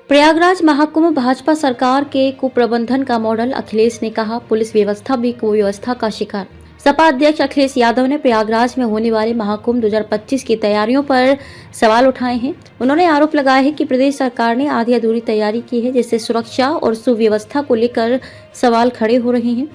प्रयागराज महाकुंभ भाजपा सरकार के कुप्रबंधन का मॉडल, अखिलेश ने कहा। पुलिस व्यवस्था भी कुव्यवस्था का शिकार। सपा अध्यक्ष अखिलेश यादव ने प्रयागराज में होने वाले महाकुंभ 2025 की तैयारियों पर सवाल उठाए हैं। उन्होंने आरोप लगाया है कि प्रदेश सरकार ने आधी अधूरी तैयारी की है, जिससे सुरक्षा और सुव्यवस्था को लेकर सवाल खड़े हो रहे हैं।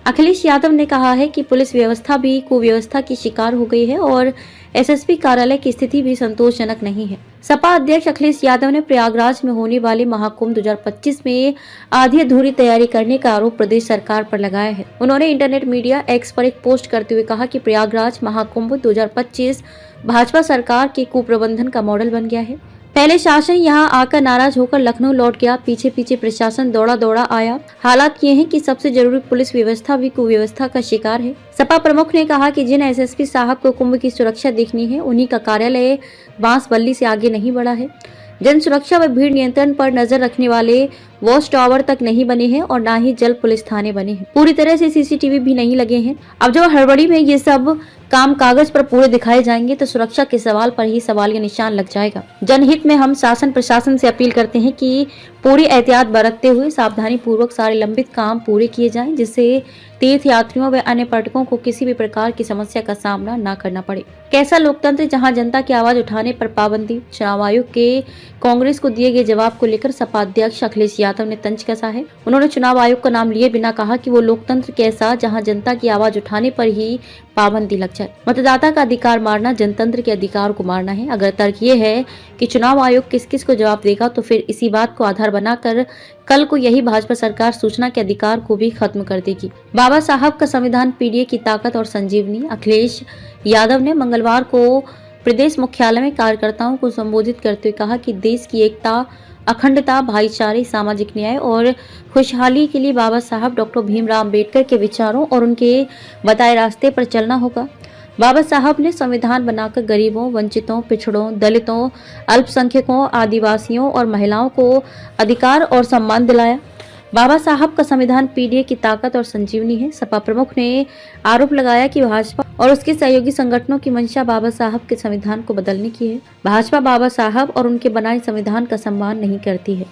अखिलेश यादव ने कहा है कि पुलिस व्यवस्था भी कुव्यवस्था की शिकार हो गई है और एसएसपी कार्यालय की स्थिति भी संतोषजनक नहीं है। सपा अध्यक्ष अखिलेश यादव ने प्रयागराज में होने वाले महाकुंभ 2025 में आधी अधूरी तैयारी करने का आरोप प्रदेश सरकार पर लगाया है। उन्होंने इंटरनेट मीडिया एक्स पर एक पोस्ट करते हुए कहा कि प्रयागराज महाकुंभ 2025 भाजपा सरकार के कुप्रबंधन का मॉडल बन गया है। पहले शासन यहां आकर नाराज होकर लखनऊ लौट गया, पीछे पीछे प्रशासन दौड़ा दौड़ा आया। हालात ये हैं कि सबसे जरूरी पुलिस व्यवस्था भी कुव्यवस्था का शिकार है। सपा प्रमुख ने कहा कि जिन एसएसपी साहब को कुंभ की सुरक्षा देखनी है, उन्हीं का कार्यालय बांसबल्ली से आगे नहीं बढ़ा है। जन सुरक्षा व भीड़ नियंत्रण पर नजर रखने वाले वॉच टावर तक नहीं बने हैं और न ही जल पुलिस थाने बने हैं। पूरी तरह से सीसीटीवी भी नहीं लगे हैं। अब जब हड़बड़ी में ये सब काम कागज पर पूरे दिखाए जाएंगे तो सुरक्षा के सवाल पर ही सवालिया निशान लग जाएगा। जनहित में हम शासन प्रशासन से अपील करते हैं कि पूरी एहतियात बरतते हुए सावधानी पूर्वक सारे लंबित काम पूरे किए जाएं, जिससे तीर्थ यात्रियों व अन्य पर्यटकों को किसी भी प्रकार की समस्या का सामना न करना पड़े। कैसा लोकतंत्र जहां जनता की आवाज उठाने पर पाबंदी। चुनाव आयोग के कांग्रेस को दिए गए जवाब को लेकर सपा अध्यक्ष अखिलेश यादव ने तंज कसा है। उन्होंने चुनाव आयोग का नाम लिए बिना कहा कि वो लोकतंत्र कैसा जहां जनता की आवाज उठाने पर ही पाबंदी लग जाए। मतदाता का अधिकार मारना जनतंत्र के अधिकार को मारना है। अगर तर्क ये है कि चुनाव आयोग किस किस को जवाब देगा, तो फिर इसी बात को आधार बनाकर कल को यही भाजपा सरकार सूचना के अधिकार को भी खत्म कर देगी। बाबा साहब का संविधान पीडीए की ताकत और संजीवनी। अखिलेश यादव ने मंगलवार को प्रदेश मुख्यालय में कार्यकर्ताओं को संबोधित करते हुए कहा कि देश की एकता, अखंडता, भाईचारे, सामाजिक न्याय और खुशहाली के लिए बाबा साहब डॉक्टर भीमराव अम्बेडकर के विचारों और उनके बताए रास्ते पर चलना होगा। बाबा साहब ने संविधान बनाकर गरीबों, वंचितों, पिछड़ों, दलितों, अल्पसंख्यकों, आदिवासियों और महिलाओं को अधिकार और सम्मान दिलाया। बाबा साहब का संविधान पीडीए की ताकत और संजीवनी है। सपा प्रमुख ने आरोप लगाया कि भाजपा और उसके सहयोगी संगठनों की मंशा बाबा साहब के संविधान को बदलने की है। भाजपा बाबा साहब और उनके बनाए संविधान का सम्मान नहीं करती है।